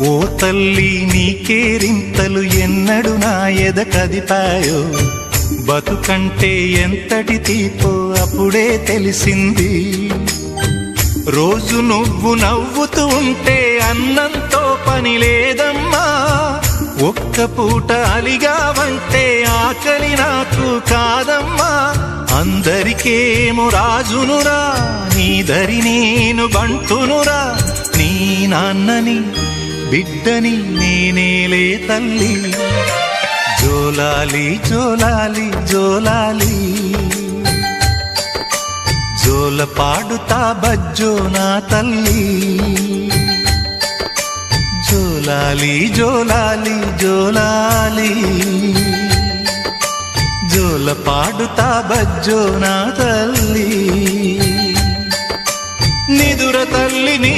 ఓ తల్లి నీకేరింతలు ఎన్నడు నా ఎద కదిపాయో, బతుకంటే ఎంతటి తీపో అప్పుడే తెలిసింది. రోజు నువ్వు నవ్వుతూ ఉంటే అన్నంతో పని లేదమ్మా, ఒక్క పూట అలిగావంటే ఆకలి నాకు కాదమ్మా. అందరికేమో రాజునురా, నీ దరి నేను బంటునురా, నీ నాన్నని బిడ్డని నేనేలే తల్లి. జోలాలి జోలాలి జోలాలి, జోల పాడుతా బజ్జో నా తల్లి. జోలాలి జోలాలి జోలాలి, జోల పాడుతా బజ్జో నా తల్లి. నిదుర తల్లి నీ